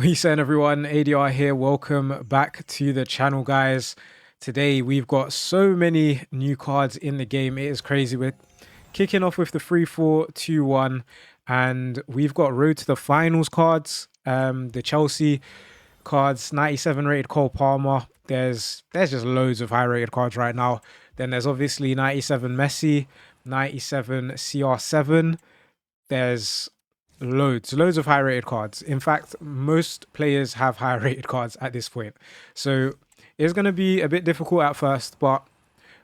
What are you saying, everyone? ADR here. Welcome back to the channel, guys. Today we've got so many new cards in the game. It is crazy. We're kicking off with the 3-4-2-1, and we've got road to the finals cards. The Chelsea cards, 97 rated Cole Palmer. There's just loads of high rated cards right now. Then there's obviously 97 Messi, 97 CR7. There's loads of high rated cards. In fact, most players have high rated cards at this point, so it's going to be a bit difficult at first, but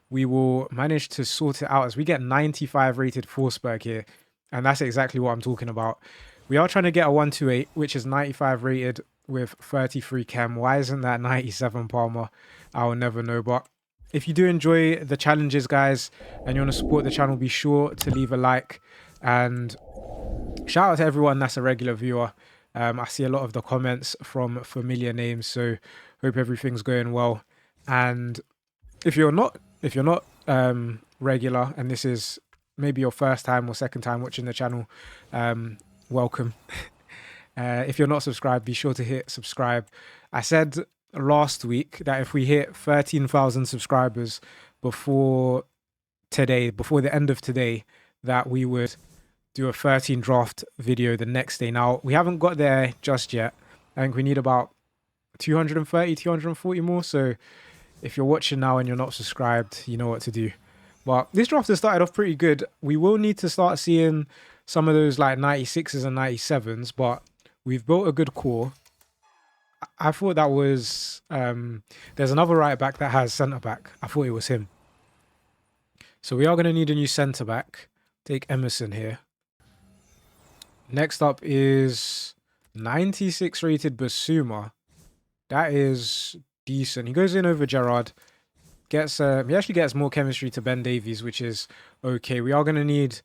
we will manage to sort it out as we get 95 rated Forsberg here, and that's exactly what I'm talking about. We are trying to get a 128, which is 95 rated with 33 chem. Why isn't that 97 Palmer? I'll never know. But if you do enjoy the challenges, guys, and you want to support the channel, be sure to leave a like. And shout out to everyone that's a regular viewer. I see a lot of the comments from familiar names, so hope everything's going well. And if you're not regular, and this is maybe your first time or second time watching the channel, welcome. If you're not subscribed, be sure to hit subscribe. I said last week that if we hit 13,000 subscribers before the end of today, that we would do a 13 draft video the next day. Now, we haven't got there just yet. I think we need about 230, 240 more. So if you're watching now and you're not subscribed, you know what to do. But this draft has started off pretty good. We will need to start seeing some of those like 96s and 97s, but we've built a good core. I thought that was... there's another right back that has centre back. I thought it was him. So we are going to need a new centre back. Take Emerson here. Next up is 96 rated Basuma. That is decent. He goes in over Gerrard. He actually gets more chemistry to Ben Davies, which is okay. We are going to need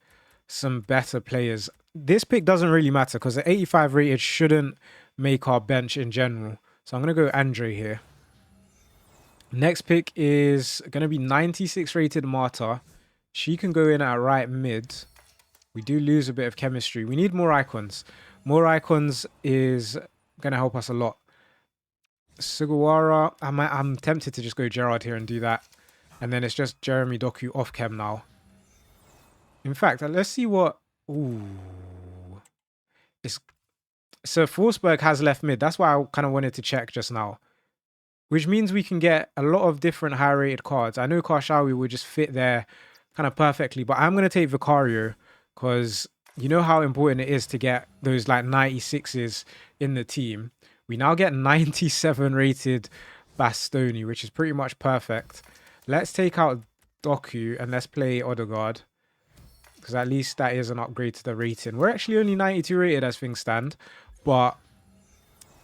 some better players. This pick doesn't really matter because the 85 rated shouldn't make our bench in general. So I'm going to go Andre here. Next pick is going to be 96 rated Marta. She can go in at right mid. We do lose a bit of chemistry. We need more icons. More icons is going to help us a lot. Sugawara, I'm tempted to just go Gerrard here and do that. And then it's just Jeremy Doku off chem now. In fact, let's see what... Ooh. So Forsberg has left mid. That's why I kind of wanted to check just now. Which means we can get a lot of different high rated cards. I know Karshawi would just fit there kind of perfectly, but I'm going to take Vicario because you know how important it is to get those like 96s in the team. We now get 97 rated Bastoni, which is pretty much perfect. Let's take out Doku and let's play Odegaard, because at least that is an upgrade to the rating. We're actually only 92 rated as things stand, but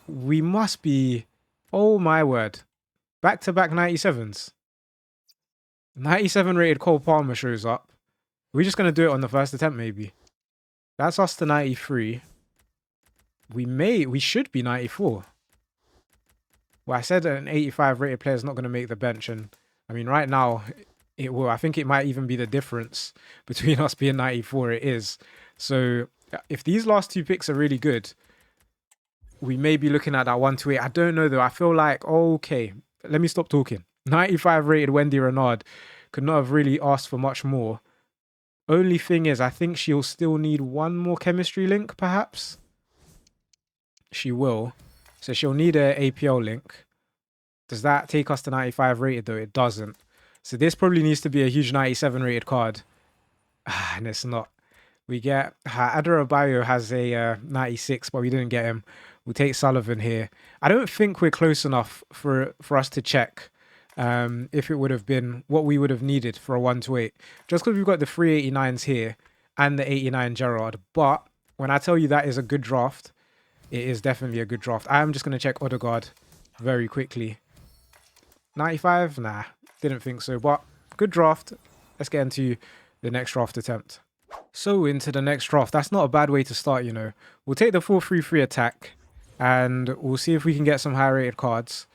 we must be, oh my word, back-to-back 97s. 97 rated Cole Palmer shows up. We're just going to do it on the first attempt, maybe. That's us to 93. We should be 94. Well, I said an 85 rated player is not going to make the bench, and I mean, right now, it will. I think it might even be the difference between us being 94. It is. So if these last two picks are really good, we may be looking at that 128. I don't know, though. I feel like, okay, let me stop talking. 95 rated Wendy Renard could not have really asked for much more. Only thing is, I think she'll still need one more chemistry link, perhaps. She will. So she'll need an APL link. Does that take us to 95 rated, though? It doesn't. So this probably needs to be a huge 97 rated card. And it's not. We get... adr.business has a 96, but we didn't get him. We'll take Sullivan here. I don't think we're close enough for us to check if it would have been what we would have needed for a 128. Just because we've got the 389s here and the 89 Gerrard. But when I tell you that is a good draft, it is definitely a good draft. I'm just going to check Odegaard very quickly. 95? Nah, didn't think so. But good draft. Let's get into the next draft attempt. So into the next draft. That's not a bad way to start, you know. We'll take the 4-3-3 attack and we'll see if we can get some high rated cards.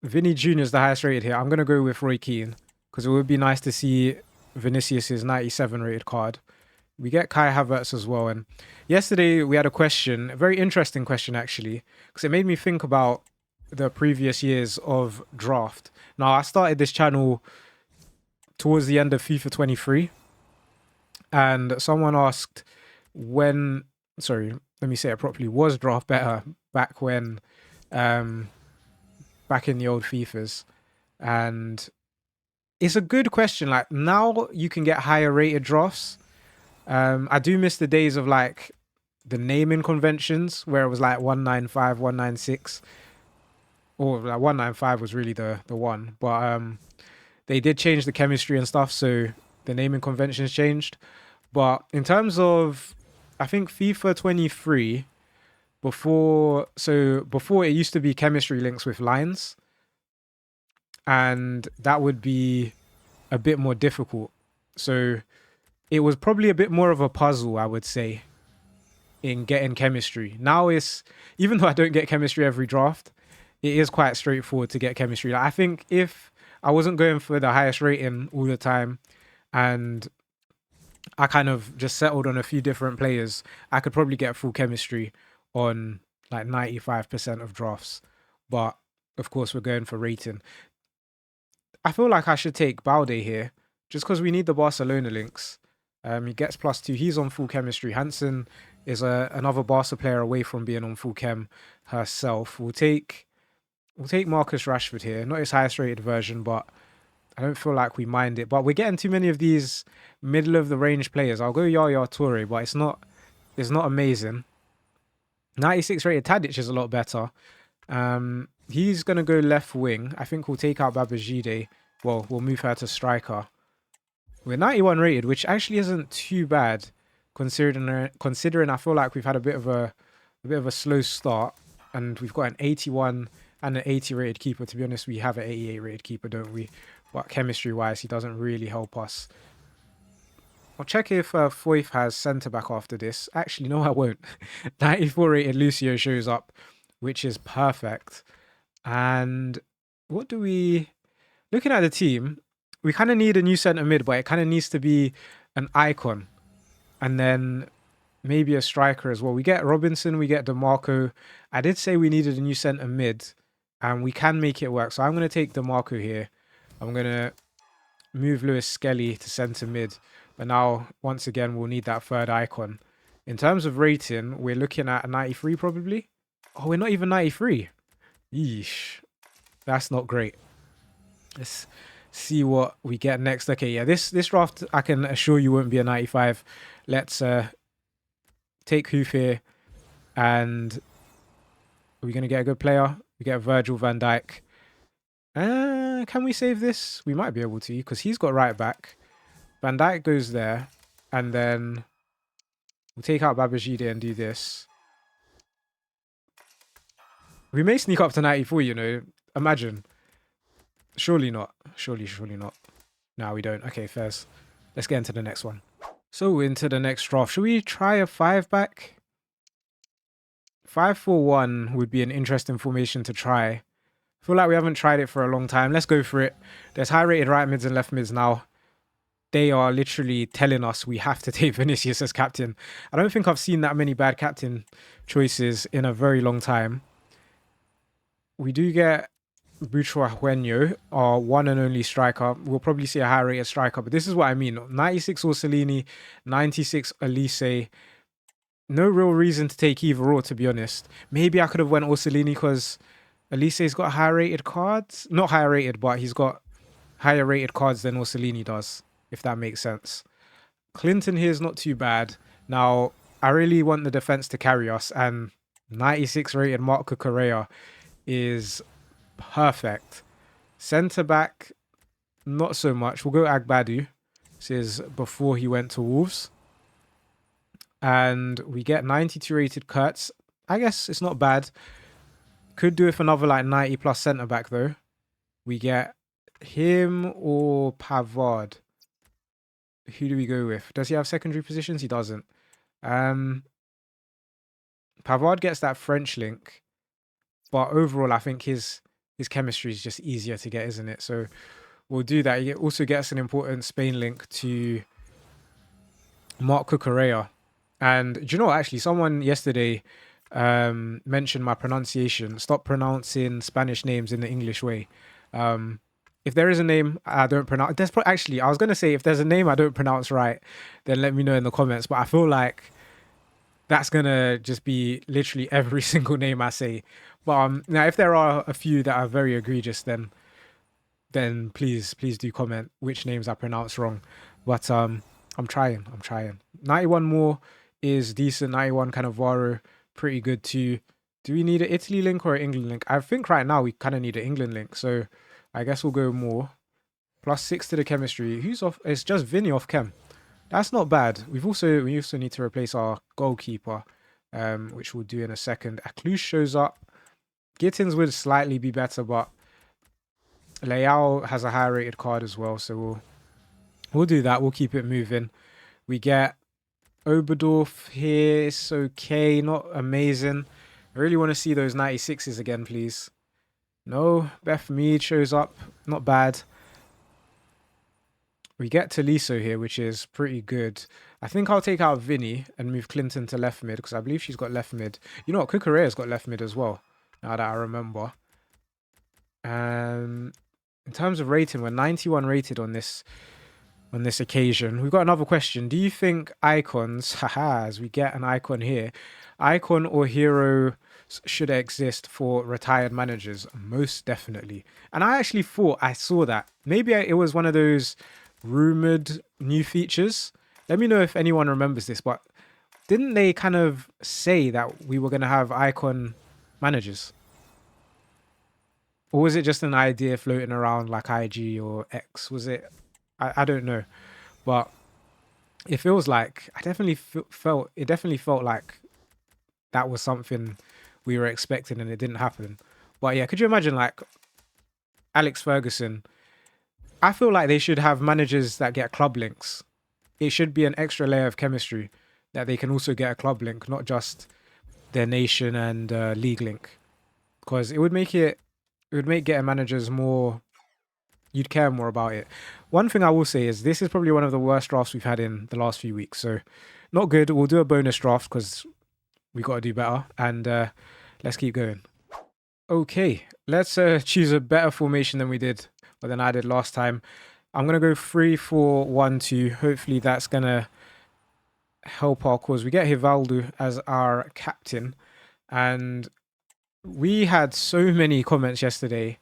Vinny Jr. is the highest rated here. I'm going to go with Roy Keane because it would be nice to see Vinicius's 97 rated card. We get Kai Havertz as well. And yesterday we had a question, a very interesting question actually, because it made me think about the previous years of draft. Now, I started this channel towards the end of FIFA 23, and someone asked when, sorry, let me say it properly, was draft better back when, back in the old FIFAs? And it's a good question. Like, now you can get higher rated drafts. I do miss the days of like the naming conventions where it was like 195, 196, or like 195 was really the one. But they did change the chemistry and stuff, so the naming conventions changed. But in terms of, I think FIFA 23, before it used to be chemistry links with lines, and that would be a bit more difficult. So it was probably a bit more of a puzzle, I would say, in getting chemistry. Now it's, even though I don't get chemistry every draft, it is quite straightforward to get chemistry. Like, I think if I wasn't going for the highest rating all the time and I kind of just settled on a few different players, I could probably get full chemistry on like 95% of drafts. But of course, we're going for rating. I feel like I should take Balde here just because we need the Barcelona links. He gets +2. He's on full chemistry. Hansen is another Barca player away from being on full chem herself. We'll take Marcus Rashford here. Not his highest rated version, but I don't feel like we mind it. But we're getting too many of these middle of the range players. I'll go Yaya Toure, but it's not amazing. 96 rated Tadic is a lot better. He's gonna go left wing. I think we'll take out Babajide. Well, we'll move her to striker. We're 91 rated, which actually isn't too bad, considering I feel like we've had a bit of a slow start, and we've got an 81 and an 80 rated keeper. To be honest, we have an 88 rated keeper, don't we? But chemistry wise, he doesn't really help us. I'll check if Foyth has centre back after this. Actually, no, I won't. 94 rated Lucio shows up, which is perfect. And what do we? Looking at the team, we kind of need a new centre mid, but it kind of needs to be an icon. And then maybe a striker as well. We get Robinson, we get DeMarco. I did say we needed a new centre mid, and we can make it work. So I'm going to take DeMarco here. I'm going to move Lewis Skelly to centre mid. But now, once again, we'll need that third icon. In terms of rating, we're looking at a 93 probably. Oh, we're not even 93. Yeesh. That's not great. Let's see what we get next. Okay, yeah, this draft, I can assure you, won't be a 95. Let's take Hoof here. And are we going to get a good player? We get Virgil van Dijk. Can we save this? We might be able to, because he's got right back. Van Dijk goes there. And then we'll take out Babajide and do this. We may sneak up to 94, you know. Imagine. Surely not. Surely not. No, we don't. Okay, fairs. Let's get into the next one. So into the next draft. Should we try a 5-back? 5-4-1 would be an interesting formation to try. I feel like we haven't tried it for a long time. Let's go for it. There's high-rated right mids and left mids now. They are literally telling us we have to take Vinicius as captain. I don't think I've seen that many bad captain choices in a very long time. We do get Butrajueño, our one and only striker. We'll probably see a high-rated striker, but this is what I mean. 96 Orsolini, 96 Elise. No real reason to take either or, to be honest. Maybe I could have went Orsolini because Elise's got high-rated cards. Not high-rated, but he's got higher-rated cards than Orsolini does, if that makes sense. Clinton here is not too bad. Now, I really want the defense to carry us, and 96 rated Marco Correa is perfect. Centre back, not so much. We'll go Agbadu. This is before he went to Wolves. And we get 92 rated Kurtz. I guess it's not bad. Could do it for another like 90 plus centre back though. We get him or Pavard. Who do we go with? Does he have secondary positions? He doesn't. Pavard gets that French link. But overall, I think his chemistry is just easier to get, isn't it? So we'll do that. He also gets an important Spain link to Mark Cucurella. And do you know what? Actually, someone yesterday mentioned my pronunciation. Stop pronouncing Spanish names in the English way. If there is a name I don't pronounce, actually, I was going to say if there's a name I don't pronounce right, then let me know in the comments. But I feel like that's going to just be literally every single name I say. But now, if there are a few that are very egregious, then please do comment which names I pronounce wrong. But I'm trying. 91 more is decent. 91 Cannavaro, pretty good too. Do we need an Italy link or an England link? I think right now we kind of need an England link, so I guess we'll go more. +6 to the chemistry. Who's off? It's just Vinny off chem. That's not bad. We also need to replace our goalkeeper, which we'll do in a second. Aklus shows up. Gittins would slightly be better, but Leao has a higher rated card as well, so we'll do that. We'll keep it moving. We get Oberdorf here. It's okay, not amazing. I really want to see those 96s again, please. No, Beth Mead shows up. Not bad. We get Taliso here, which is pretty good. I think I'll take out Vinny and move Clinton to left mid, because I believe she's got left mid. You know what? Cucurella's got left mid as well, now that I remember. In terms of rating, we're 91 rated on this occasion. We've got another question. Do you think icons, as we get an icon here, icon or hero should exist for retired managers? Most definitely. And I actually thought I saw that. Maybe it was one of those rumored new features. Let me know if anyone remembers this, but didn't they kind of say that we were going to have icon managers? Or was it just an idea floating around like IG or X? Was it? I don't know. But it feels like it definitely felt like that was something we were expecting and it didn't happen. But yeah, could you imagine like Alex Ferguson? I feel like they should have managers that get club links. It should be an extra layer of chemistry that they can also get a club link, not just their nation and league link, because it would make getting managers more. You'd care more about it. One thing I will say is this is probably one of the worst drafts we've had in the last few weeks, so not good. We'll do a bonus draft because we got to do better, and let's keep going. Okay, let's choose a better formation than we did, or than I did last time. I'm gonna go 3-4-1-2. Hopefully that's gonna help our cause. We get Hivaldo as our captain, and we had so many comments yesterday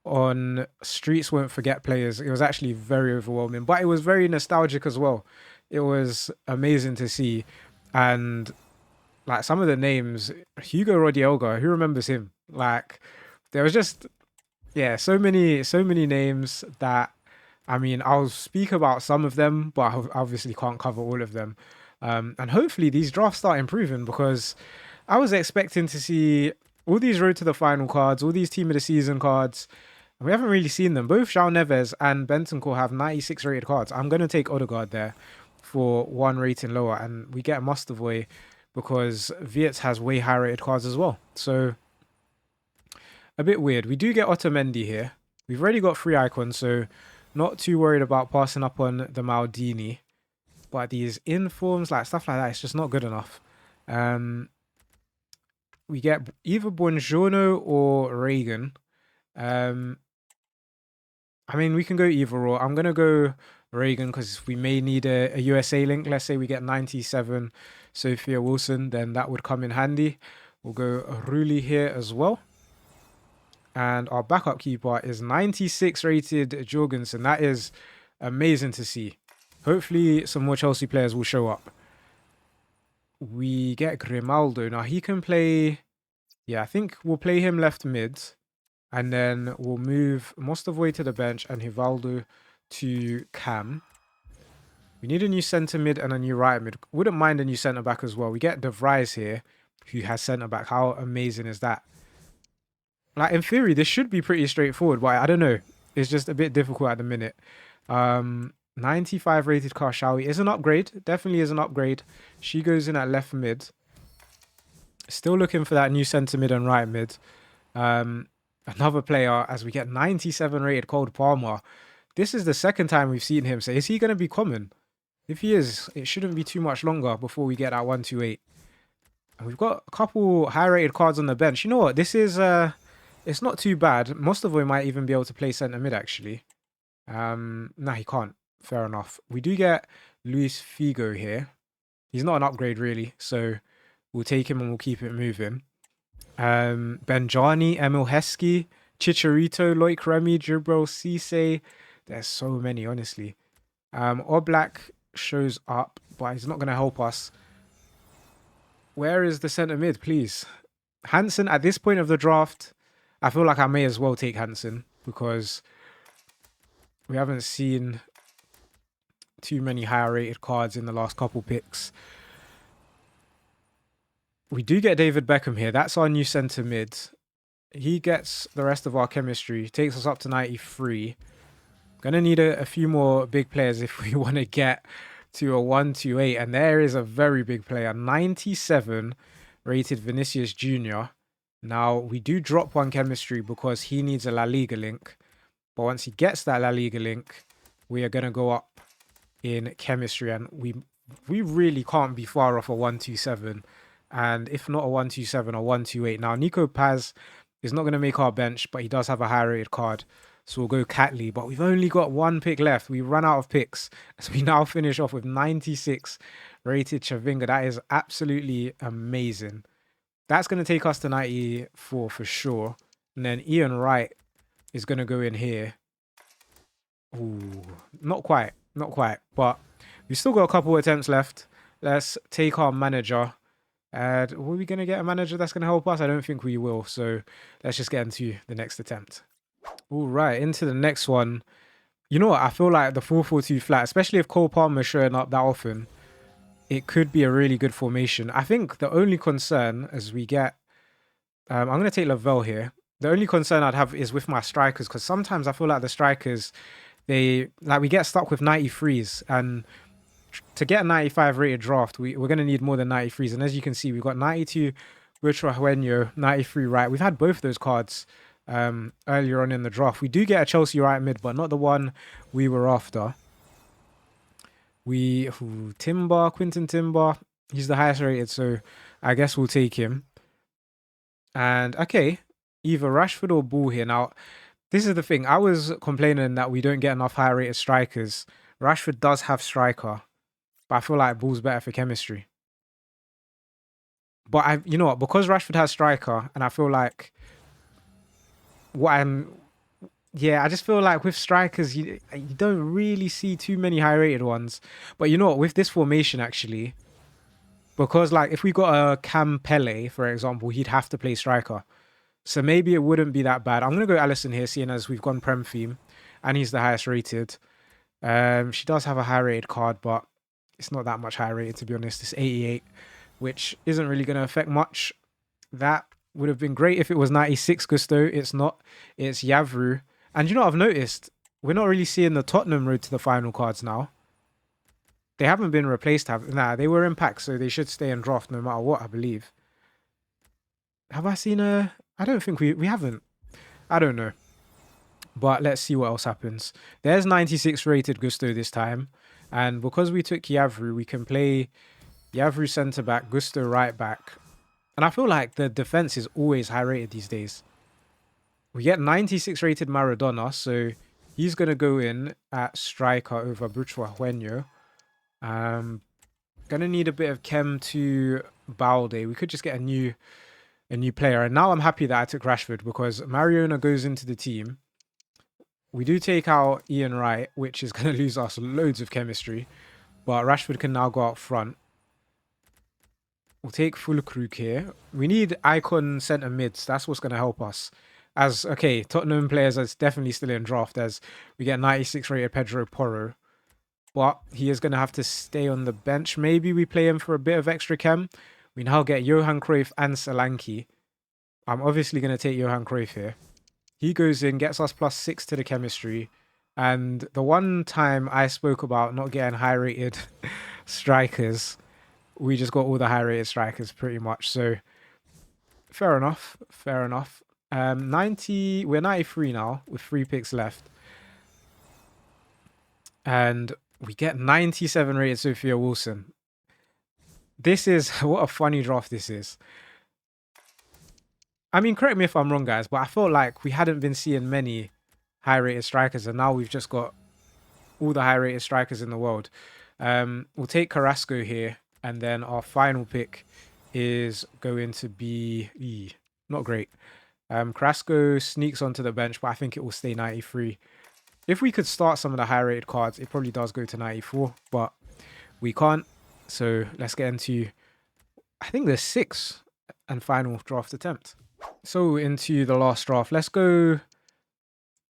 on Streets Won't Forget players. It was actually very overwhelming, but it was very nostalgic as well. It was amazing to see. And like some of the names, Hugo Rodielga, who remembers him? Like there was just, yeah, so many names that, I mean, I'll speak about some of them, but I obviously can't cover all of them. And hopefully these drafts start improving, because I was expecting to see all these road to the final cards, all these team of the season cards. We haven't really seen them. Both João Neves and Bentancur have 96 rated cards. I'm going to take Odegaard there for 1 rating lower. And we get Mustovoy because Vietz has way higher rated cards as well. So a bit weird. We do get Otamendi here. We've already got 3 icons, so not too worried about passing up on the Maldini. But these informs, like stuff like that, it's just not good enough. We get either Buongiorno or Reagan. I mean, we can go either or. I'm going to go Reagan because we may need a USA link. Let's say we get 97 Sophia Wilson, then that would come in handy. We'll go Rulli here as well. And our backup keeper is 96 rated Jorgensen. That is amazing to see. Hopefully some more Chelsea players will show up. We get Grimaldo. Now he can play... Yeah, I think we'll play him left mid. And then we'll move Mostovoy to the bench and Hivaldo to cam. We need a new centre mid and a new right mid. Wouldn't mind a new centre back as well. We get De Vries here, who has centre back. How amazing is that? Like, in theory, this should be pretty straightforward, but I don't know. It's just a bit difficult at the minute. 95 rated Karshawi is an upgrade. Definitely is an upgrade. She goes in at left mid. Still looking for that new centre mid and right mid. Another player, as we get 97 rated Cole Palmer. This is the second time we've seen him. So is he going to be common? If he is, it shouldn't be too much longer before we get that 128. And we've got a couple high-rated cards on the bench. You know what? This is it's not too bad. Most of them might even be able to play centre mid actually. No, he can't. Fair enough. We do get Luis Figo here. He's not an upgrade really, so we'll take him and we'll keep it moving. Benjani, Emil Heskey, Chicharito, Loic Remy, Jibril Cisse. There's so many, honestly. Oblak shows up, but he's not going to help us. Where is the centre mid, please? Hansen, at this point of the draft, I feel like I may as well take Hansen because we haven't seen too many higher rated cards in the last couple picks. We do get David Beckham here. That's our new centre mid. He gets the rest of our chemistry. Takes us up to 93. Gonna need a few more big players if we want to get to a 128. And there is a very big player. 97 rated Vinicius Jr. Now, we do drop one chemistry because he needs a La Liga link. But once he gets that La Liga link, we are going to go up in chemistry. And we really can't be far off a 127. And if not a 127 or 128. Now, Nico Paz is not going to make our bench, but he does have a high-rated card. So we'll go Catley. But we've only got one pick left. We run out of picks. So we now finish off with 96 rated Chavinga. That is absolutely amazing. That's going to take us to 94 for sure. And then Ian Wright is going to go in here. Ooh, not quite. Not quite. But we've still got a couple attempts left. Let's take our manager. And were we going to get a manager that's going to help us? I don't think we will. So let's just get into the next attempt. All right, into the next one. You know what? I feel like the 4-4-2 flat, especially if Cole Palmer is showing up that often, it could be a really good formation. I think the only concern as we get... I'm going to take Lavelle here. The only concern I'd have is with my strikers, because sometimes I feel like the strikers, we get stuck with 93s. And to get a 95 rated draft, we're going to need more than 93s. And as you can see, we've got 92 Butrahueño, 93 right. We've had both those cards earlier on in the draft. We do get a Chelsea right mid, but not the one we were after. Timber, Quinton Timber, he's the highest rated, so I guess we'll take him. And okay, either Rashford or Ball here. Now, this is the thing. I was complaining that we don't get enough high rated strikers. Rashford does have striker, but I feel like Ball's better for chemistry. But you know what? Because Rashford has striker, and I feel like I just feel like with strikers, you don't really see too many high-rated ones. But you know what? With this formation, actually, because like if we got a Cam Pele, for example, he'd have to play striker. So maybe it wouldn't be that bad. I'm going to go Allison here, seeing as we've gone Prem theme, and he's the highest rated. She does have a high-rated card, but it's not that much high-rated, to be honest. It's 88, which isn't really going to affect much. That would have been great if it was 96 Gusto. It's not. It's Yavru. And you know what I've noticed? We're not really seeing the Tottenham road to the final cards now. They haven't been replaced. Nah, they were in packs, so they should stay in draft no matter what, I believe. Have I seen a... I don't think we haven't. I don't know. But let's see what else happens. There's 96 rated Gusto this time. And because we took Yavru, we can play Yavru centre-back, Gusto right-back. And I feel like the defense is always high-rated these days. We get 96 rated Maradona, so he's going to go in at striker over Butrahueño. Going to need a bit of chem to Balde. We could just get a new player. And now I'm happy that I took Rashford because Mariona goes into the team. We do take out Ian Wright, which is going to lose us loads of chemistry. But Rashford can now go out front. We'll take Fulkrug here. We need icon centre mids. That's what's going to help us. Okay, Tottenham players are definitely still in draft as we get 96 rated Pedro Porro. But he is going to have to stay on the bench. Maybe we play him for a bit of extra chem. We now get Johan Cruyff and Solanke. I'm obviously going to take Johan Cruyff here. He goes in, gets us +6 to the chemistry. And the one time I spoke about not getting high-rated strikers, we just got all the high-rated strikers pretty much. So, fair enough. Fair enough. We're 93 now with 3 picks left. And We get 97 rated Sophia Wilson. This is what a funny draft this is. I mean, correct me if I'm wrong, guys, but I felt like we hadn't been seeing many high-rated strikers, and now we've just got all the high-rated strikers in the world. We'll take Carrasco here, and then our final pick is going to be not great. Carrasco sneaks onto the bench, but I think it will stay 93. If we could start some of the high-rated cards, it probably does go to 94, but we can't. So let's get into, I think, the sixth and final draft attempt. So into the last draft. Let's go.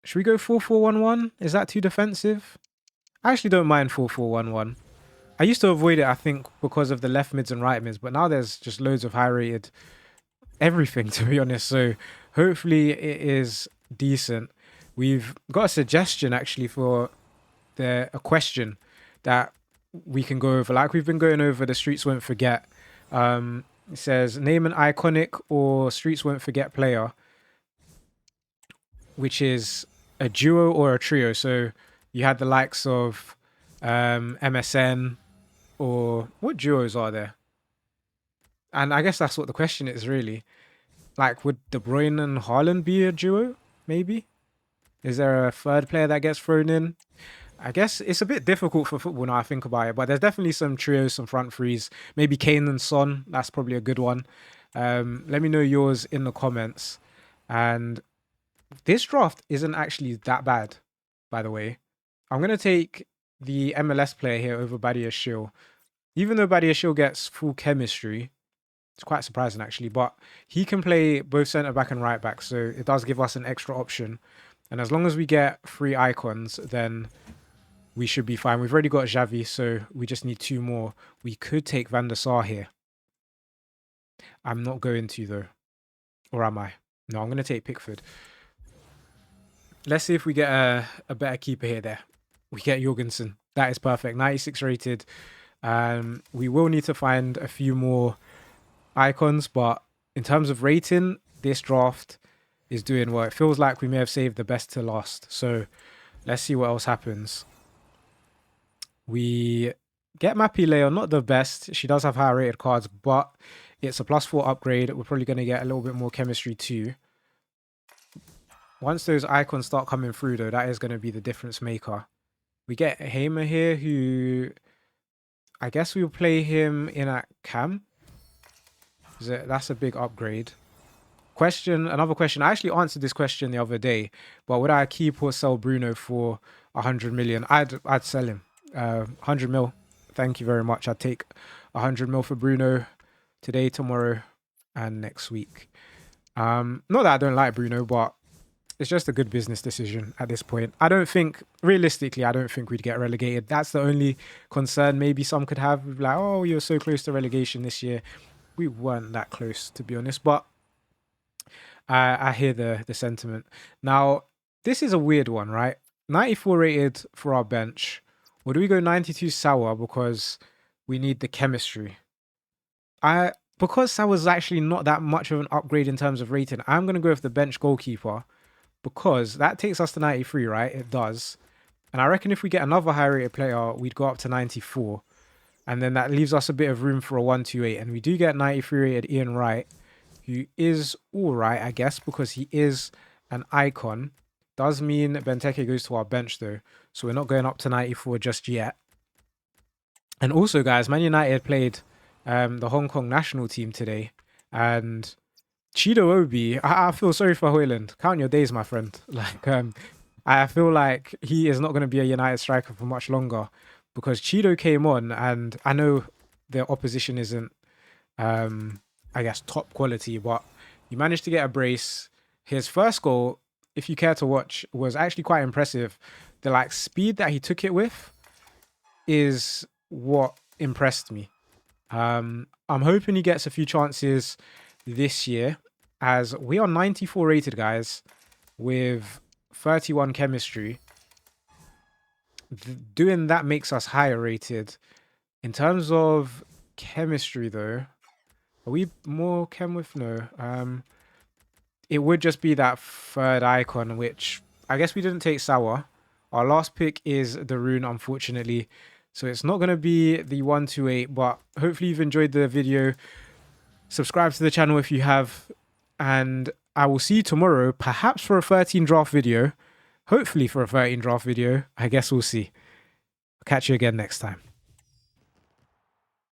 Should we go 4-4-1-1? Is that too defensive? I actually don't mind 4-4-1-1. I used to avoid it, I think, because of the left mids and right mids, but now there's just loads of high-rated everything, to be honest. So hopefully it is decent. We've got a suggestion, actually, for a question that we can go over. Like we've been going over the Streets Won't Forget. It says, name an iconic or Streets Won't Forget player, which is a duo or a trio. So you had the likes of MSN, or what duos are there? And I guess that's what the question is, really. Like, would De Bruyne and Haaland be a duo? Maybe? Is there a third player that gets thrown in? I guess it's a bit difficult for football now I think about it, but there's definitely some trios, some front threes. Maybe Kane and Son. That's probably a good one. Let me know yours in the comments. And this draft isn't actually that bad, by the way. I'm going to take the MLS player here over Badiashile. Even though Badiashile gets full chemistry, it's quite surprising actually, but he can play both centre-back and right-back, so it does give us an extra option. And as long as we get 3 icons, then we should be fine. We've already got Xavi, so we just need 2 more. We could take Van der Sar here. I'm not going to, though. Or am I? No, I'm going to take Pickford. Let's see if we get a better keeper here there. We get Jorgensen. That is perfect. 96 rated. We will need to find a few more icons, but in terms of rating, this draft is doing well. It feels like we may have saved the best to last. So let's see what else happens. We get Mappy Leo, not the best. She does have higher rated cards, but it's a +4 upgrade. We're probably going to get a little bit more chemistry too. Once those icons start coming through, though, that is going to be the difference maker. We get Hamer here, who I guess we'll play him in at cam. That's a big upgrade. Another question. I actually answered this question the other day, but would I keep or sell Bruno for 100 million? I'd sell him. 100 mil. Thank you very much. I'd take 100 mil for Bruno today, tomorrow, and next week. Not that I don't like Bruno, but it's just a good business decision at this point. Realistically, I don't think we'd get relegated. That's the only concern maybe some could have. Like, oh, you're so close to relegation this year. We weren't that close, to be honest, but I hear the sentiment. Now, this is a weird one, right? 94 rated for our bench. Or do we go 92 Sour because we need the chemistry? Because Sour's actually not that much of an upgrade in terms of rating, I'm going to go with the bench goalkeeper because that takes us to 93, right? It does. And I reckon if we get another high rated player, we'd go up to 94. And then that leaves us a bit of room for a 128. And we do get 93 rated Ian Wright, who is all right, I guess, because he is an icon. Does mean Benteke goes to our bench, though. So we're not going up to 94 just yet. And also, guys, Man United played the Hong Kong national team today. And Chido Obi, I feel sorry for Hoyland. Count your days, my friend. Like, I feel like he is not going to be a United striker for much longer. Because Chido came on, and I know the opposition isn't, I guess, top quality, but he managed to get a brace. His first goal, if you care to watch, was actually quite impressive. The speed that he took it with is what impressed me. I'm hoping he gets a few chances this year, as we are 94 rated, guys, with 31 chemistry. Doing that makes us higher rated. In terms of chemistry, though, are we more chem with? No. It would just be that third icon, which I guess we didn't take Sour. Our last pick is the rune, unfortunately. So it's not going to be the 128, but hopefully you've enjoyed the video. Subscribe to the channel if you have, and I will see you tomorrow, perhaps for a 13 draft video. Hopefully for a 13 draft video. I guess we'll see. I'll catch you again next time.